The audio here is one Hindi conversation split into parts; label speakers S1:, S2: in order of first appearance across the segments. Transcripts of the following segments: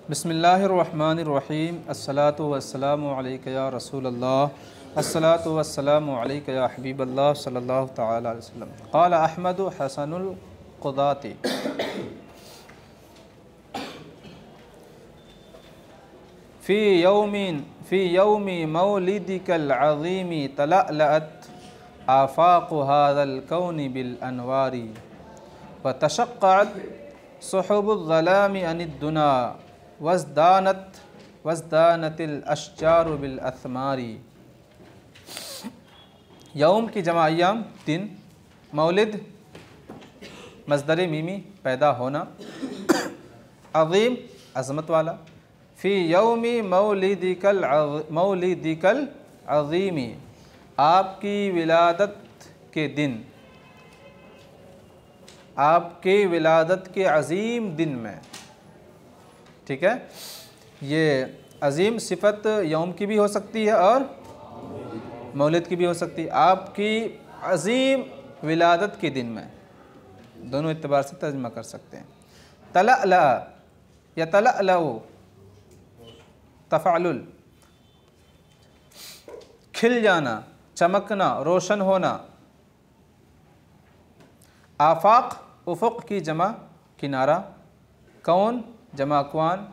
S1: बिस्मिल्लाहिर्रहमानिर्रहीम। अस्सलातु वस्सलामु अलैका या रसूलल्लाह, अस्सलातु वस्सलामु अलैका या हबीबल्लाह सल्लल्लाहु तआला अलैहि वसल्लम। क़ाल अहमद हसनुल क़ुदाती फ़ी यौमि मौलिदिकल अज़ीमी तलअलअत आफ़ाक़ु हाज़ल कौनि बिल अनवारी व तशक़्क़अत सुहुबुज़ ज़लामी अनिद्दुना वज़दानतिल अश्जारु बिल अथमारी। यौम की जमा अय्याम दिन, मौलिद मज़दर मीमी पैदा होना, अज़ीम अज़मत वाला, फ़ी यौमी मौलिदिकल अज़ीमी आपकी विलादत के दिन, आपके विलादत के अज़ीम दिन में। ठीक है, ये अज़ीम सिफ़त यौम की भी हो सकती है और मौलिद की भी हो सकती है। आपकी अज़ीम विलादत के दिन में, दोनों एतबार से तर्जुमा कर सकते हैं। तलअला या तलअलउ तफ़अलुल, खिल जाना, चमकना, रोशन होना। आफ़ाक़ उफ़ुक़ की जमा किनारा, कौन जमा अक़वान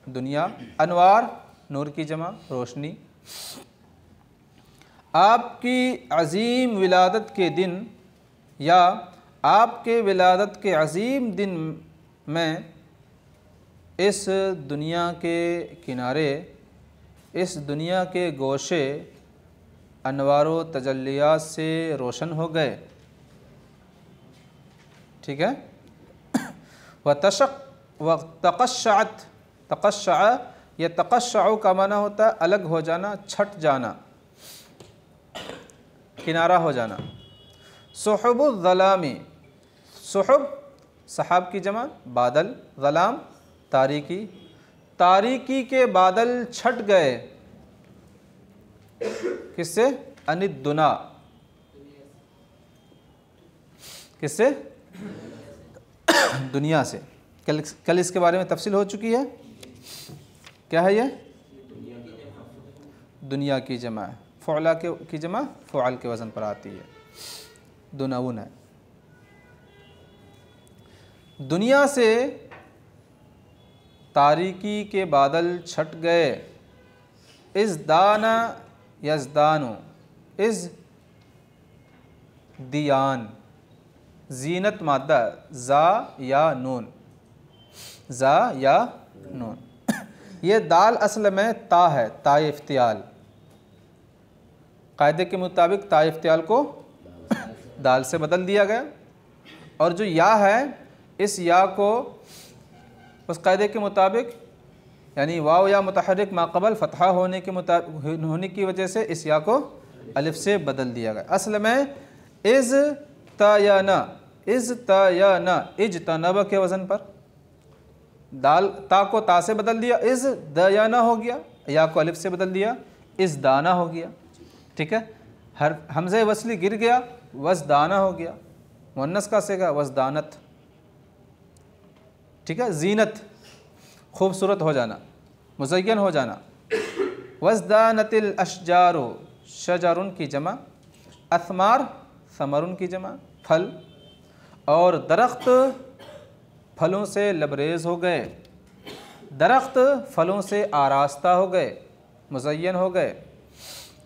S1: दुनिया, अनवार नूर की जमा रोशनी। आपकी अज़ीम विलादत के दिन या आपके विलादत के अज़ीम दिन में इस दुनिया के किनारे, इस दुनिया के गोशे अनवारो तजल्लियात से रोशन हो गए। ठीक है। व तक़श्शअत, तक़श्शअ या तक़श्शअ का माना होता है अलग हो जाना, छट जाना, किनारा हो जाना। सुहुबुज़ ज़लामी, सुहुब सहाब की जमा, बादल, ज़लाम तारीकी, तारीकी के बादल छट गए। किससे? अनिद्दुना, किससे? दुनिया से। कल इसके बारे में तफसील हो चुकी है। क्या है ये? दुनिया की जमा है, फ़ुअला की जमा फ़ुअल के वज़न पर आती है, दुनउन है। दुनिया से तारीकी के बादल छट गए। इज़दाना यज़दानु, इज़ दियान, जीनत मादा, ज़ा या नून, ज़ा या नून। ये दाल असल में ता है, ताए इफ्तियाल। कायदे के मुताबिक ताए इफ्तियाल को दाल से बदल दिया गया, और जो या है, इस या को उस कायदे के मुताबिक, यानी वाव या मुतहर्रिक माक़बल फ़तहा होने की वजह से इस या को अलिफ से बदल दिया गया। असल में इज़ तयना, इज़ तयना, इज्तनब के वज़न पर दाल ता को ता से बदल दिया, इज़ दयाना हो गया, या को अलिफ से बदल दिया, इज़ दाना हो गया। ठीक है, हर हमज़े वस्ली गिर गया, वज़दाना हो गया। मुअन्नस का सेगा वज़दानत। ठीक है, जीनत खूबसूरत हो जाना, मुज़य्यन हो जाना। वज़दानतिल अश्जारु, शजरुन की जमा, अथमार समरुन की जमा, फल। और दरख्त फलों से लबरेज़ हो गए, दरख्त फलों से आरास्ता हो गए, मुज़य्यन हो गए।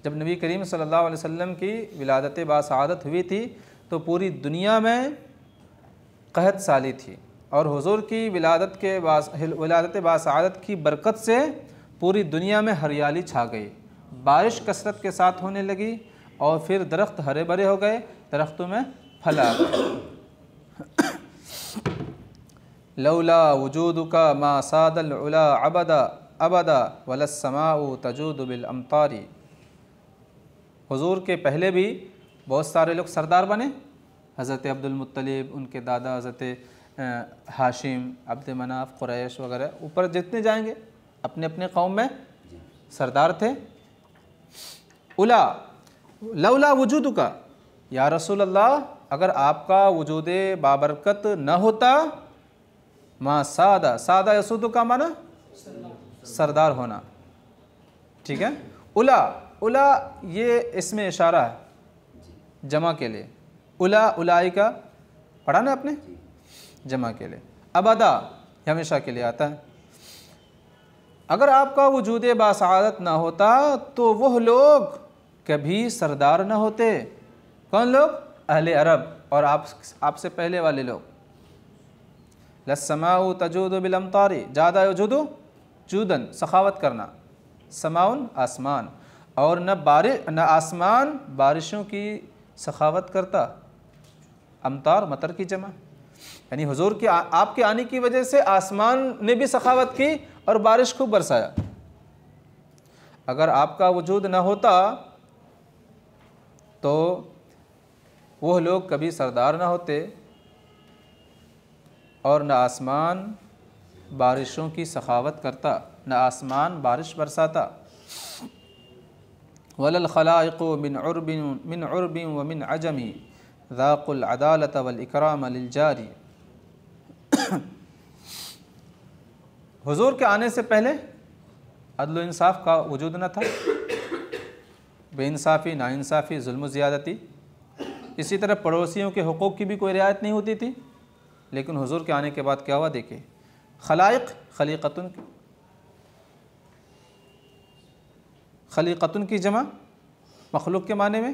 S1: जब नबी करीम सल्लल्लाहु अलैहि वसल्लम की विलादत बासआदत हुई थी तो पूरी दुनिया में कहत साली थी, और हुज़ूर की विलादत बासआदत की बरकत से पूरी दुनिया में हरियाली छा गई। बारिश कसरत के साथ होने लगी, और फिर दरख्त हरे भरे हो गए, दरख्तों में फल आ गए। लौला वजूदुका मा सादल उला अबदा अबदा वलस्समाउ तजूदु बिल अमतारी। हुज़ूर के पहले भी बहुत सारे लोग सरदार बने। हज़रत अब्दुल मुत्तलिब, उनके दादा हज़रत हाशिम, अब्द मनाफ, कुरैश वगैरह, ऊपर जितने जाएंगे अपने अपने कौम में सरदार थे। उला लौला वजूदुका, या रसूल अल्लाह, अगर आपका वजूद बाबरकत न होता, माँ सादा, सादा यसुदु का माना सरदार होना, ठीक है। उला, उला ये इसमें इशारा है जमा के लिए। उला उलाई का पढ़ा ना आपने, जमा के लिए। अबदा हमेशा के लिए आता है। अगर आपका वजूद बासआदत ना होता तो वह लोग कभी सरदार ना होते। कौन लोग? अहले अरब और आपसे पहले वाले लोग। लस्समाउ तजूदु बिल अमतारी, ज़्यादा यजूदु जूदन, सखावत करना। समाउन आसमान, और न आसमान बारिशों की सखावत करता। अमतार मतर की जमा, यानी हुजूर के आपके आने की वजह से आसमान ने भी सखावत की और बारिश खूब बरसाया। अगर आपका वजूद न होता तो वह लोग कभी सरदार न होते और न आसमान बारिशों की सखावत करता, न आसमान बारिश बरसाता। वलल खलाइक़ु मिन उर्बिन व मिन अजमी ज़ाक़ुल अदालत वल इकराम लिल जारी। हुजूर के आने से पहले अदल इंसाफ का वजूद न था, बेइंसाफ़ी, नाइंसाफ़ी, जुल्म ज़ियादती। इसी तरह पड़ोसियों के हुकूक़ की भी कोई रियायत नहीं होती थी। लेकिन हुजूर के आने के बाद क्या हुआ देखिए, खलाइक़ खलीक़तुन की जमा मखलूक के माने में।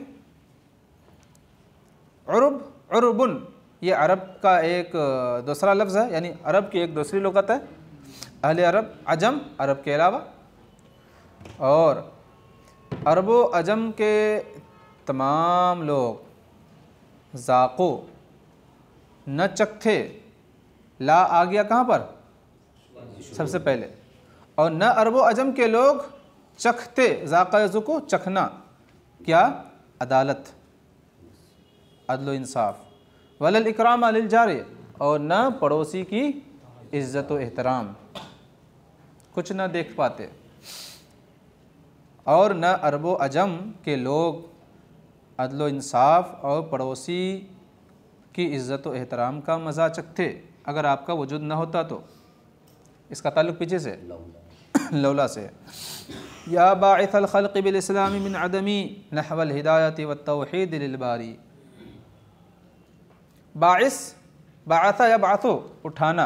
S1: उर्बुन ये अरब का एक दूसरा लफ्ज़ है, यानी अरब की एक दूसरी लुग़त है। अहले अरब, अजम अरब के अलावा, और अरबो अजम के तमाम लोग ज़ाक़ो न चखे, ला आ गया कहाँ पर? सबसे पहले। और न अरबो अजम के लोग चखते, ज़ाक़ा यज़ुको चखना, क्या? अदालत, अदल इंसाफ। वलल इकराम लिल जारी, और न पड़ोसी की इज़्ज़त व एहतराम, कुछ न देख पाते। और न अरबो अजम के लोग अदल इंसाफ और पड़ोसी की इज़्ज़त व एहतराम का मज़ा चखते अगर आपका वजूद न होता तो। इसका ताल्लुक़ पीछे से लौला से। या बाइथल खल्क़ि बिल इस्लामी मिन अदमी नहवल हिदायति व तौहीद लिल बारी। बाइस, बाअसा या बाअसो उठाना,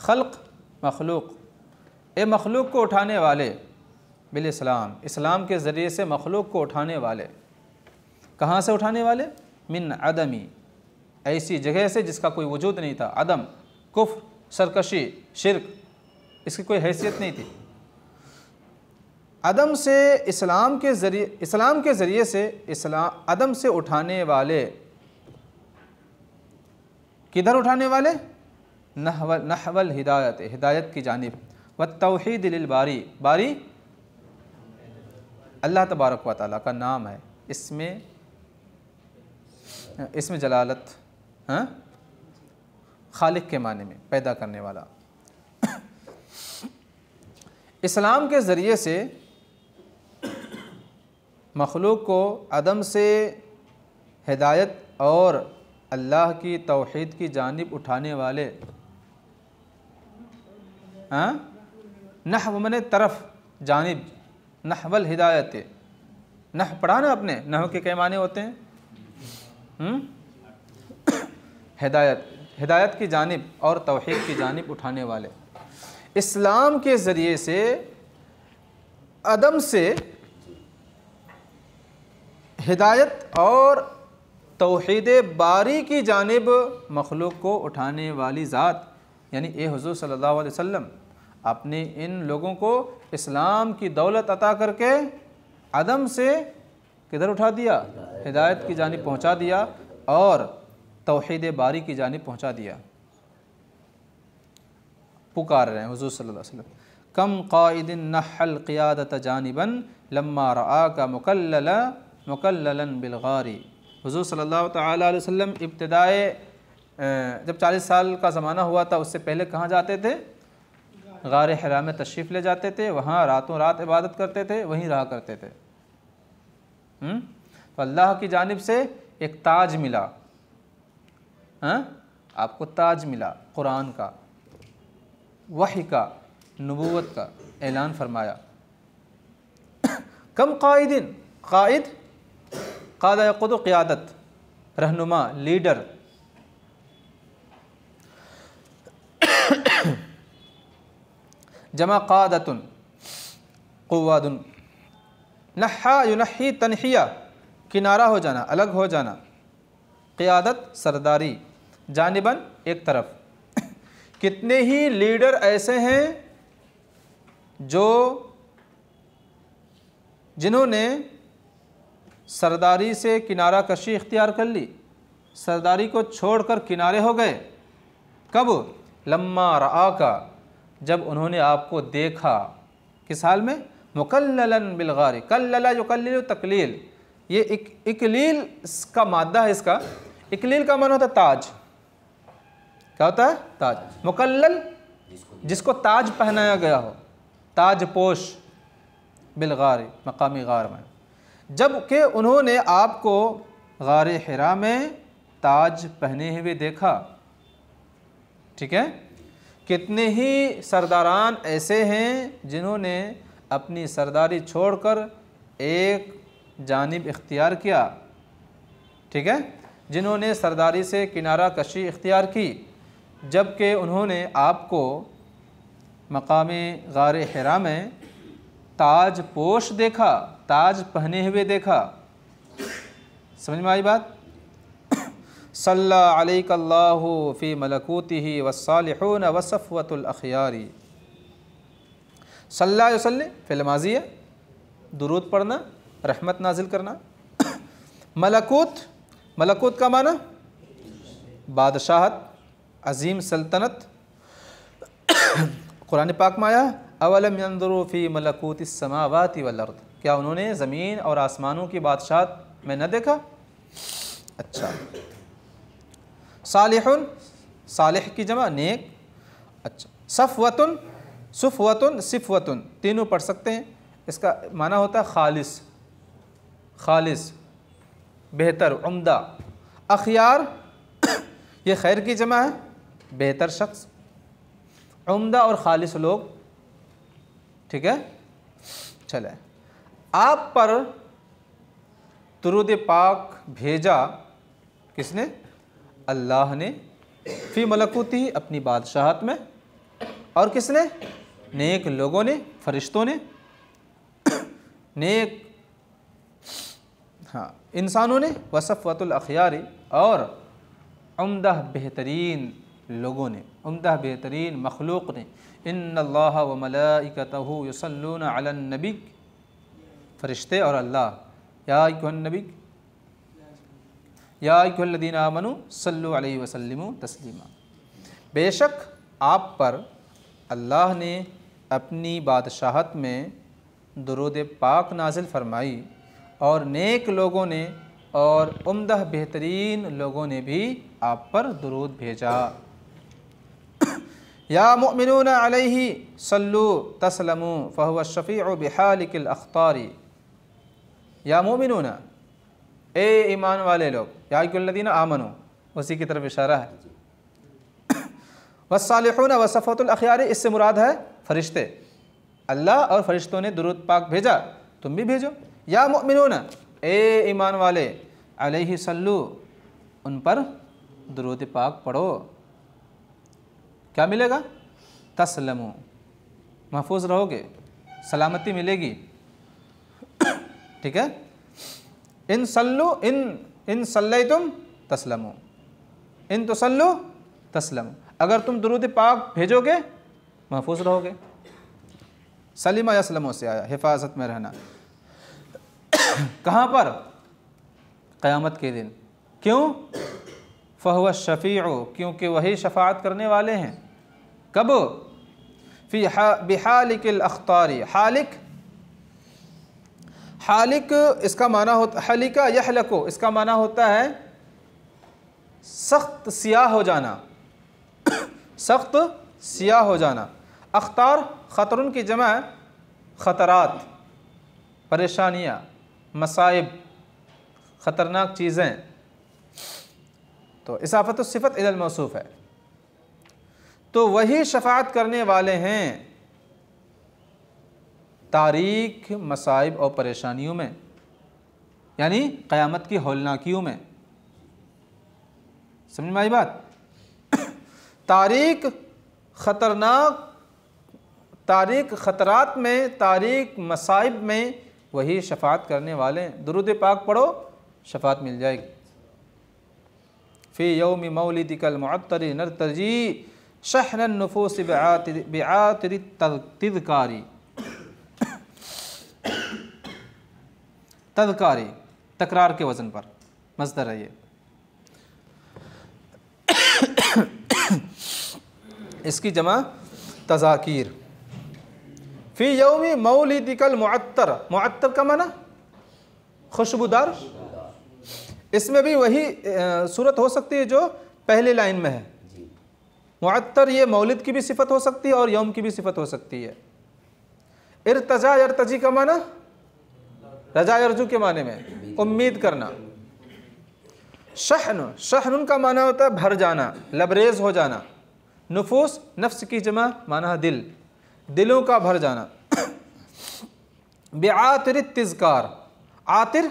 S1: खल्क़ मखलूक, ए मखलूक को उठाने वाले, बिल इस्लाम इस्लाम के ज़रिए से मखलूक को उठाने वाले। कहाँ से उठाने वाले? मिन अदमी, ऐसी जगह से जिसका कोई वजूद नहीं था। अदम, कुफ्र, सरकशी, शिरक, इसकी कोई हैसियत नहीं थी। अदम से इस्लाम के ज़रिए से अदम से उठाने वाले, किधर उठाने वाले? नहवल हिदायत, हिदायत की जानिब, व तौहीद लिल बारी, बारी अल्लाह तबारक व तआला का नाम है। इसमें जलालत, हाँ, खालिक के माने में, पैदा करने वाला। इस्लाम के ज़रिए से मखलूक को अदम से हिदायत और अल्लाह की तौहीद की जानिब उठाने वाले। हाँ, नहव मने तरफ, जानिब, नहवल हिदायत, नह पढ़ा ना आपने, नहव के क्या माने होते हैं? हिदायत, हिदायत की जानिब और तौहीद की जानिब उठाने वाले। इस्लाम के ज़रिए से अदम से हिदायत और तौहीद बारी की जानिब मखलूक को उठाने वाली ज़ात, यानी ए हुज़ूर सल्लल्लाहु अलैहि वसल्लम, आपने इन लोगों को इस्लाम की दौलत अता करके अदम से किधर उठा दिया? हिदायत की जानिब पहुँचा दिया और तौहीद बारी की जानिब पहुँचा दिया। पुकार रहे हैं हुज़ूर सल्लल्लाहु अलैहि वसल्लम, कम क़ाइदिन नहल क़ियादत जानिबन लम्मा रआका मुकल्ललन बिलगारी। हुज़ूर सल्लल्लाहु तआला अलैहि वसल्लम इब्तिदाए जब 40 साल का ज़माना हुआ था, उससे पहले कहाँ जाते थे? गार हिरा में तशरीफ़ ले जाते थे, वहाँ रातों रात इबादत करते थे, वहीं रहा करते थे। तो अल्लाह की जानिब से एक ताज मिला, हाँ, आपको ताज मिला कुरान का, वही का, नबूवत का ऐलान फरमाया। कम कायदिन, कायद कादा यक़ुदु क़ियादत, रहनुमा, लीडर। जमा क़ादतुन क़ुव्वादुन। नहा युनही तनहिया, किनारा हो जाना, अलग हो जाना। क़ियादत सरदारी, जानिबन एक तरफ। कितने ही लीडर ऐसे हैं जिन्होंने सरदारी से किनारा कशी इख्तियार कर ली, सरदारी को छोड़कर किनारे हो गए। कब? लम्मा रआ का, जब उन्होंने आपको देखा। किस हाल में? मुकल्ललन बिलगारी, कल्लला युकल्लिलु तकलील, ये इकलील का मादा है। इसका इकलील का माना होता है ताज। क्या होता है? ताज। मुकल्लल जिसको ताज पहनाया गया हो, ताज पोश, बिलगारी मकामी गार में। जबकि उन्होंने आपको गार हिरा में ताज पहने हुए देखा। ठीक है। कितने ही सरदारान ऐसे हैं जिन्होंने अपनी सरदारी छोड़कर एक जानिब इख्तियार किया। ठीक है, जिन्होंने सरदारी से किनारा कशी इख्तियार की, जबकि उन्होंने आपको मकामे गार हिरा में ताज पोश देखा, ताज पहने हुए देखा। समझ में आई बात? सल्ला अलैकल्लाहु फ़ी मलकूतिही वस्सालिहून वसफ़वतुल अख़यारी। सल्ला युसल्ली फ़िल माज़ी है, दुरूद पढ़ना, रहमत नाजिल करना। मलकूत, मलकूत का माना बादशाहत, अजीम सल्तनत। कुरान पाक में आया अवलम यंज़ुरू फ़ी मलकूतिस समावाति वल अर्द, क्या उन्होंने ज़मीन और आसमानों की बादशाहत में न देखा? अच्छा। सालिहुन, सालिह की जमा नेक। अच्छा। सफ़वतुन, सुफ़वतुन, सिफ़वतुन, तीनों पढ़ सकते हैं। इसका माना होता है खालिस, खालिस, बेहतर, उम्दा। अखयार, ये खैर की जमा है, बेहतर शख्स। उम्दा और खालिस लोग। ठीक है। चले, आप पर दुरूद पाक भेजा किसने? अल्लाह ने। फ़ी मलकूती, अपनी बादशाहत में। और किसने? नेक लोगों ने, फरिश्तों ने, नेक हाँ इंसानों ने। वसफ़वतुल अख़यारी, और उम्दा बेहतरीन लोगों ने, उम्दा बेहतरीन मखलूक ने। इन्नल्लाह व मलाइकतहु युसल्लूना अलन नबी, फरिश्ते और अल्लाह। या अय्युहन नबी या अय्युहल्लज़ीना आमनू सल्लु अलैहि वसल्लिमू तस्लीमा। बेशक आप पर अल्लाह ने अपनी बादशाहत में दुरूद पाक नाजिल फरमाई, और नेक लोगों ने और उम्दा बेहतरीन लोगों ने भी आप पर दुरूद भेजा। या मुमिनूना अलैहि सल्लु तस्लमू फ़हुव शफ़ीउ बिहालिकिल अख्तारी। या मुमिनूना, ए ईमान वाले लोग, या अय्युहल्लज़ीना आमनू, उसी की तरफ इशारा है। वस्सालिहून वसफ़वतुल अख़यारी, इससे मुराद है फरिश्ते। अल्लाह और फरिश्तों ने दुरूद पाक भेजा, तुम भी भेजो। या मुमिनूना, ए ईमान वाले, अलैहि सल्लु, उन पर दुरूद पाक पढ़ो। क्या मिलेगा? तस्लमू, महफूज रहोगे, सलामती मिलेगी। ठीक है। इन सल्लु, इन सल्लैतुम तस्लमू, इन तुसल्लु तस्लमू, अगर तुम दुरूद पाक भेजोगे महफूज रहोगे। सलीमा यसलमो से आया, हिफाजत में रहना। कहाँ पर? क़यामत के दिन। क्यों? फ़हुव शफ़ीउ, क्योंकि वही शफ़ाअत करने वाले हैं। कब? फ़ी बिहालिकिल अख्तारी। हालिक, हालिक इसका माना होता, हलिका यहलको, इसका माना होता है सख्त सियाह हो जाना, सख्त सियाह हो जाना। अख्तार ख़तरुन की जमा है, ख़तरात, परेशानियाँ, मसाइब, ख़तरनाक चीज़ें। तो इसाफ़त सिफ़त इलल मौसूफ़ है। तो वही शफ़ाअत करने वाले हैं तारीख मसाइब और परेशानियों में, यानी क़यामत की हौलनाकियों में। समझ में आई बात? तारीख ख़तरनाक, तारीख ख़तरात में, तारीख मसाइब में वही शफ़ाअत करने वाले हैं। दुरूद पाक पढ़ो, शफ़ाअत मिल जाएगी। फ़ी यौमि मौलिदिकल मुअत्तरी नरतजी शहनन नुफूस बिआतिरी तज़कारी, तज़कारी तकरार के वज़न पर मज़दर है ये। इसकी जमा तज़ाकीर। फ़ी यौमि मौलिदिकल मुअत्तर, मुअत्तर का माना खुशबूदार। इसमें भी वही सूरत हो सकती है जो पहले लाइन में है। मुअत्तर ये मौलिद की भी सिफत हो सकती है और यौम की भी सिफत हो सकती है। इर्तजा यर्तजी का माना रजा यरजू के माने में उम्मीद करना। शहन, शहन का माना होता है भर जाना, लबरेज हो जाना। नुफूस नफ्स की जमा माना है दिल, दिलों का भर जाना। बिआतिर तिज़कार, आतिर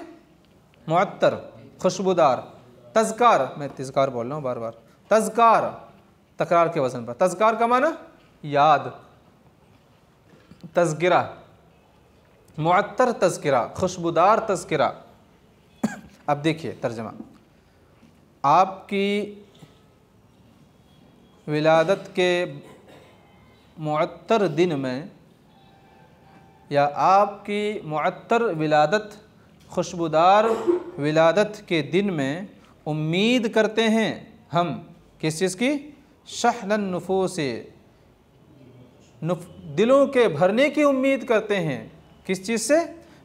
S1: मुअत्तर खुशबूदार, तज़कार, मैं तिज़कार बोल रहा हूँ बार बार, तज़कार तकरार के वज़न पर। तज़कार का माना याद, तज़किरा, मुअत्तर तज़किरा, खुशबूदार तज़किरा। अब देखिए तर्जमा, आपकी विलादत के मुअत्तर दिन में या आपकी मुअत्तर विलादत, खुशबूदार विलादत के दिन में उम्मीद करते हैं हम किस चीज़ की? शहनन नुफूस, दिलों के भरने की उम्मीद करते हैं। किस चीज़ से?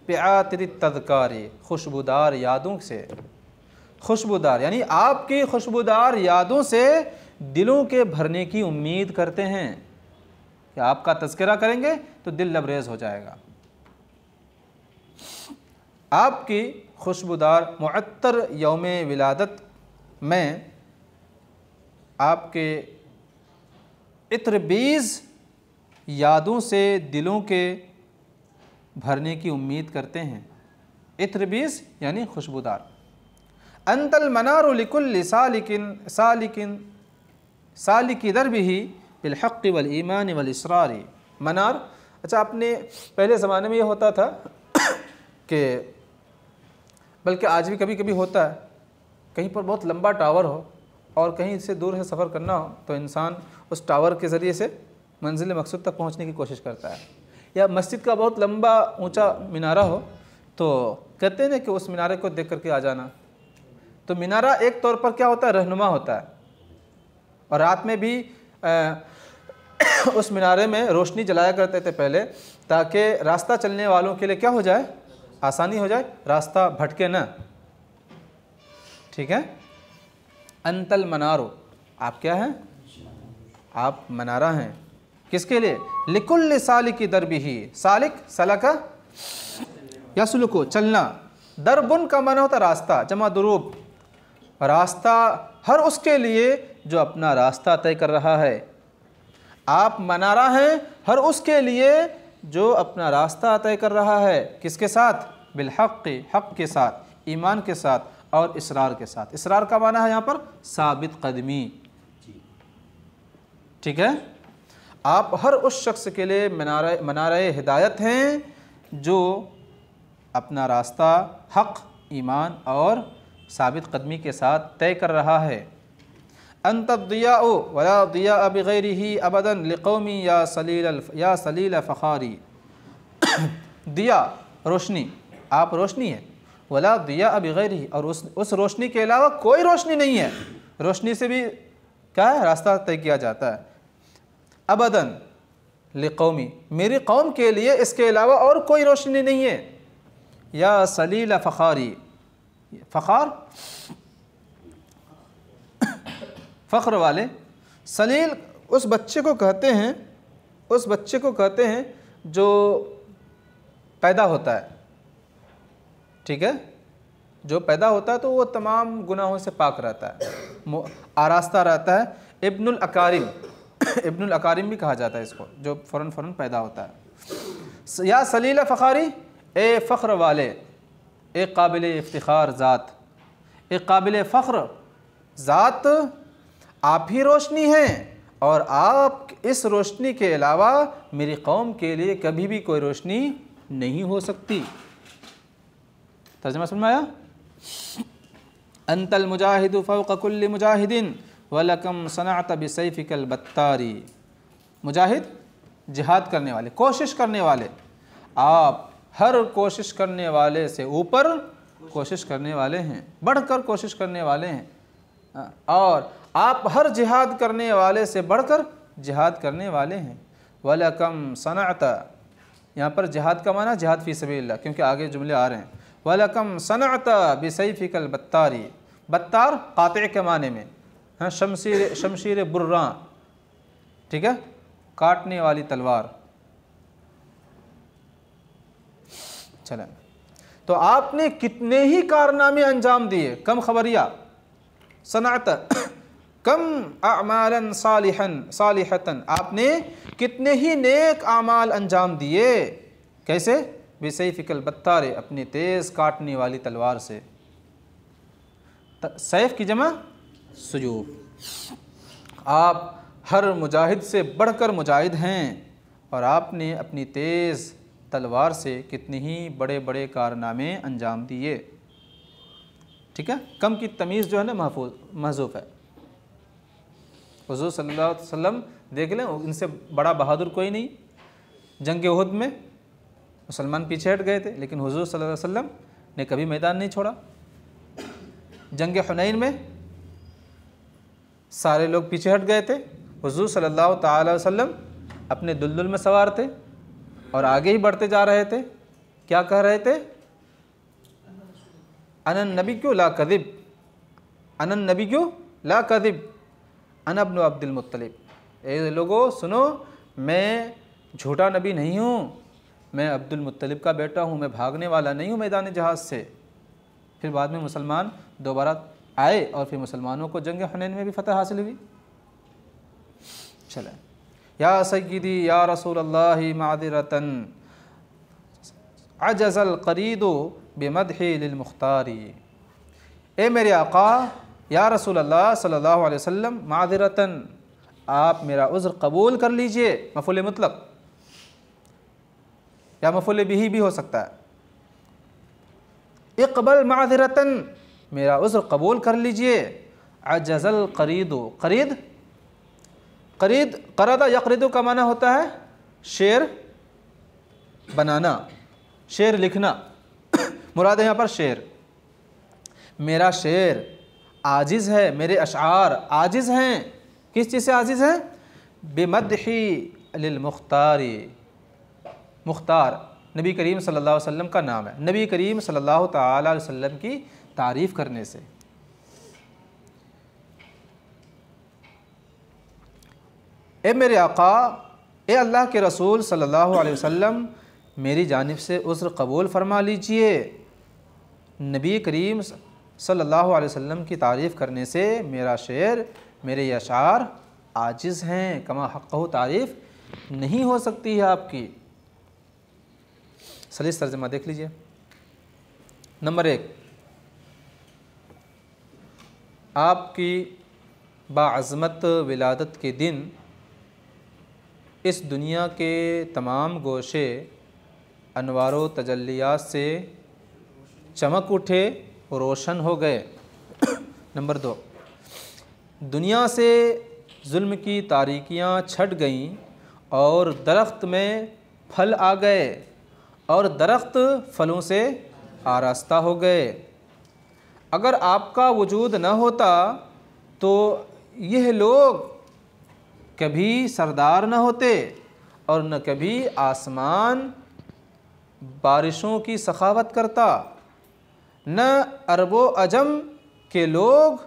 S1: बिआतिरी तज़कारी, खुशबूदार यादों से। खुशबूदार यानी आपकी खुशबूदार यादों से दिलों के भरने की उम्मीद करते हैं कि आपका तज़किरा करेंगे तो दिल लबरेज़ हो जाएगा। आपकी खुशबूदार मुअत्तर यौमे विलादत में आपके इत्रबीज़ यादों से दिलों के भरने की उम्मीद करते हैं। इत्रबीज़ यानी खुशबूदार। अंतल मनारु लिकुल्लि सालिकिन सालिकिन सालिकी दरबिही बिलहक़्क़ि वल ईमानि वल इसरारी। मनार, अच्छा आपने पहले ज़माने में ये होता था कि, बल्कि आज भी कभी कभी होता है, कहीं पर बहुत लंबा टावर हो और कहीं से दूर से सफ़र करना हो तो इंसान उस टावर के ज़रिए से मंजिल मकसूद तक पहुंचने की कोशिश करता है। या मस्जिद का बहुत लंबा ऊंचा मीनारा हो तो कहते हैं ना कि उस मीनारे को देख करके आ जाना। तो मीनारा एक तौर पर क्या होता है? रहनुमा होता है। और रात में भी उस मीनारे में रोशनी जलाया करते थे पहले, ताकि रास्ता चलने वालों के लिए क्या हो जाए? आसानी हो जाए, रास्ता भटके ना। ठीक है। अंतल मनारो, आप क्या हैं? आप मनारा हैं। किसके लिए? लिकुल्ल सालिकी दरबिही, सालिक सलका यसलुको चलना, दरबुन का माना होता रास्ता, जमा दुरूब, रास्ता हर उसके लिए जो अपना रास्ता तय कर रहा है। आप मनारा हैं हर उसके लिए जो अपना रास्ता तय कर रहा है। किसके साथ? बिलहक़्क़ि, हक़ के साथ, ईमान के साथ और इसरार के साथ। इसरार का माना है यहाँ पर साबित कदमी। ठीक है। आप हर उस शख्स के लिए मनारे हिदायत हैं जो अपना रास्ता हक़, ईमान और साबित कदमी के साथ तय कर रहा है। अंत दियाओ वला दिया बिगैरिही अबदन लिकौमी या सलील फ़खारी। दिया रोशनी, आप रोशनी है। वला दिया बिगैरिही, और उस रोशनी के अलावा कोई रोशनी नहीं है। रोशनी से भी क्या है? रास्ता तय किया जाता है। अबदन लिकौमी, मेरी कौम के लिए इसके अलावा और कोई रोशनी नहीं है। या सलील फ़खारी, फ़खार फ़ख्र वाले, सलील उस बच्चे को कहते हैं, उस बच्चे को कहते हैं जो पैदा होता है। ठीक है। जो पैदा होता है तो वो तमाम गुनाहों से पाक रहता है, आरास्ता रहता है। इब्नुल अकारिम, इब्नुल अकारिम भी कहा जाता है इसको, जो फ़ौरन पैदा होता है। या सलील फ़खारी, ए फ़ख्र वाले, एक काबिल इफ्तिखार ज़ात, एक काबिल फ़ख्र ज़ात आप ही रोशनी हैं, और आप इस रोशनी के अलावा मेरी कौम के लिए कभी भी कोई रोशनी नहीं हो सकती। तर्जुमा समझ में आया? अंतल मुजाहिदु फ़ौक़ कुल्लि मुजाहिदिन वलकम सनअत बिसैफ़िकल बत्तारी। मुजाहिद जिहाद करने वाले, कोशिश करने वाले, आप हर कोशिश करने वाले से ऊपर कोशिश करने वाले हैं, बढ़कर कोशिश करने वाले हैं, और आप हर जिहाद करने वाले से बढ़कर जिहाद करने वाले हैं। वलकम सनअत, यहाँ पर जिहाद का माना जिहाद फ़ी सबीलिल्लाह, क्योंकि आगे जुमले आ रहे हैं। वलकम सनअत बिसैफ़िकल बत्तारी, बत्तार कातिअ के माने में, हाँ, शमशीर बुर्रा, ठीक है, काटने वाली तलवार। चलें, तो आपने कितने ही कारनामे अंजाम दिए, कम खबरिया, सनअत कम अमालन सालिहतन, आपने कितने ही नेक आमाल अंजाम दिए, कैसे? बिसैफ़िकल बत्तारे, अपनी तेज़ काटने वाली तलवार से। सैफ की जमा सुयूफ। आप हर मुजाहिद से बढ़कर मुजाहिद हैं, और आपने अपनी तेज़ तलवार से कितने ही बड़े बड़े कारनामे अंजाम दिए। ठीक है, कम की तमीज़ जो है ना महज़ूफ़ है। हुज़ूर सल्लल्लाहु अलैहि वसल्लम देख लें, इनसे बड़ा बहादुर कोई नहीं। जंग उहद में मुसलमान पीछे हट गए थे, लेकिन हुज़ूर सल्लल्लाहु अलैहि वसल्लम ने कभी मैदान नहीं छोड़ा। जंग हुनैन में सारे लोग पीछे हट गए थे, हुज़ूर सल्लल्लाहु ताला अलैहि वसल्लम अपने दुल्दुल में सवार थे और आगे ही बढ़ते जा रहे थे। क्या कह रहे थे? अनन नबी क्यों ला कज़िब, अनन नबी क्यों ला कज़िब, अना इब्नु अब्दुल मुत्तलिब। ए लोगों सुनो, मैं झूठा नबी नहीं हूँ, मैं अब्दुल मुत्तलिब का बेटा हूँ, मैं भागने वाला नहीं हूँ मैदान जहाज़ से। फिर बाद में मुसलमान दोबारा आए और फिर मुसलमानों को जंग हुनैन में भी फतह हासिल हुई। चले, या सय्यदी या रसूल अल्लाह मादिरतन अजज़ल क़रीदो बिमदहि लिल मुख्तारी। ए मेरे आका या रसूल अल्लाह सल्लल्लाहु अलैहि वसल्लम, मादिरतन, आप मेरा उज़्र कबूल कर लीजिए। मफ़ूल मुतलक या मफ़ूल बिही भी हो सकता है। इक़बल मादिरतन, मेरा उज़्र कबूल कर लीजिए। अजज़ल क़रीदो, क़रीद, क़रीद क़रदा यक़रिदु का माना होता है शेर बनाना, शेर लिखना। मुराद है यहाँ पर शेर। मेरा शेर आजिज़ है, मेरे अशआर आजिज़ हैं। किस चीज़ से आजिज़ हैं? बिमदही लिल मुख्तारी, मुख्तार नबी करीम सल्लल्लाहु अलैहि वसल्लम का नाम है। नबी करीम सल्लल्लाहु ताला अलैहि वसल्लम की तारीफ़ करने से। ए मेरे आका, ए अल्लाह के रसूल सल्लल्लाहु अलैहि वसल्लम, मेरी जानिब से उज़्र कबूल फरमा लीजिए। नबी करीम सल्लल्लाहु अलैहि वसल्लम की तारीफ़ करने से मेरा शेर, मेरे अशार आजिज़ हैं, कमा हक़्क़हु तारीफ़ नहीं हो सकती है आपकी। सलीस तर्जुमा देख लीजिए। नंबर 1, आपकी बाअज़मत विलादत के दिन इस दुनिया के तमाम गोशे अनवारो तजल्लियात से चमक उठे, रोशन हो गए। नंबर 2, दुनिया से जुल्म की तारीकियाँ छट गईं और दरख्त में फल आ गए और दरख्त फलों से आरास्ता हो गए। अगर आपका वजूद न होता तो यह लोग कभी सरदार न होते और न कभी आसमान बारिशों की सखावत करता, न अरबो अजम के लोग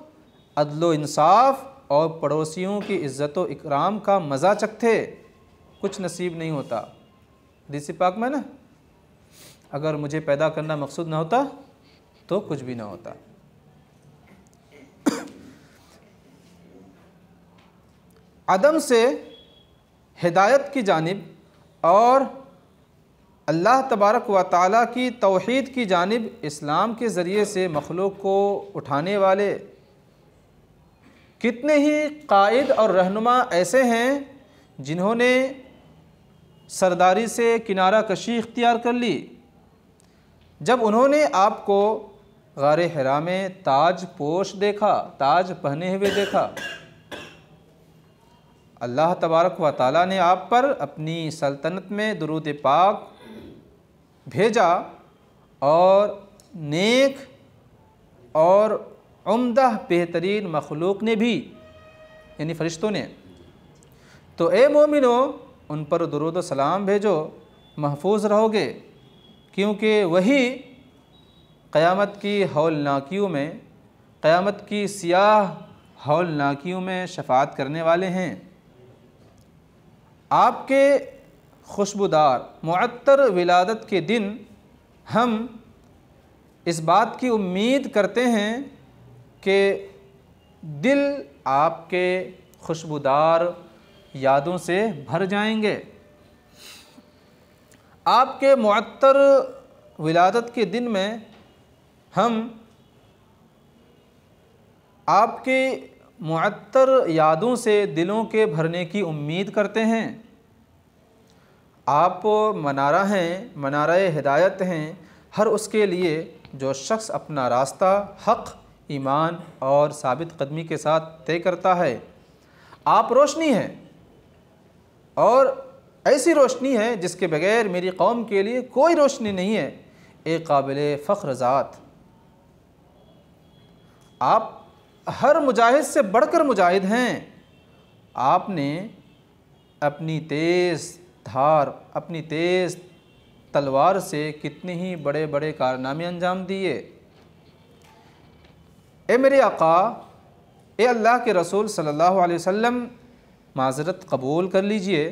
S1: अदलो इंसाफ और पड़ोसियों की इज़्ज़त व इकराम का मज़ा चखते। कुछ नसीब नहीं होता। हदीस पाक में ना, अगर मुझे पैदा करना मकसूद न होता तो कुछ भी ना होता। अदम से हिदायत की जानिब और अल्लाह तबारक व तआला की तौहीद की जानिब इस्लाम के ज़रिए से मखलूक को उठाने वाले कितने ही कायद और रहनुमा ऐसे हैं जिन्होंने सरदारी से किनारा कशी इख्तियार कर ली। जब उन्होंने आपको गारे हिरा में ताज पोश देखा, ताज पहने हुए देखा, अल्लाह तबारक व तआला ने आप पर अपनी सल्तनत में दुरूद पाक भेजा और नेक और उम्दा बेहतरीन मखलूक ने भी, यानी फ़रिश्तों ने, तो ए मोमिनो उन पर दुरूद व सलाम भेजो, महफूज रहोगे, क्योंकि वही क़यामत की हौलनाकियों में, क़यामत की सियाह हौलनाकियों में शफ़ाअत करने वाले हैं। आपके खुशबूदार मुअत्तर विलादत के दिन हम इस बात की उम्मीद करते हैं कि दिल आपके खुशबूदार यादों से भर जाएंगे। आपके मुअत्तर विलादत के दिन में हम आपके मुअत्तर यादों से दिलों के भरने की उम्मीद करते हैं। आप मनारा हैं, मनारा-ए हिदायत हैं हर उसके लिए जो शख्स अपना रास्ता हक़, ईमान और साबित कदमी के साथ तय करता है। आप रोशनी हैं और ऐसी रोशनी है जिसके बगैर मेरी कौम के लिए कोई रोशनी नहीं है। एक काबिल फ़ख्र ज़ात, आप हर मुजाहिद से बढ़कर मुजाहिद हैं। आपने अपनी तेज़ धार, अपनी तेज़ तलवार से कितने ही बड़े बड़े कारनामे अंजाम दिए। ए मेरे आका, ए अल्लाह के रसूल सल्लल्लाहु अलैहि वसल्लम, माज़रत कबूल कर लीजिए।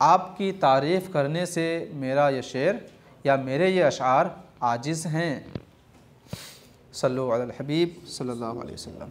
S1: आपकी तारीफ़ करने से मेरा ये शेर या मेरे ये अशआर आजिज़ हैं। सल्लु अलल हबीब सल्लल्लाहु अलैहि वसल्लम।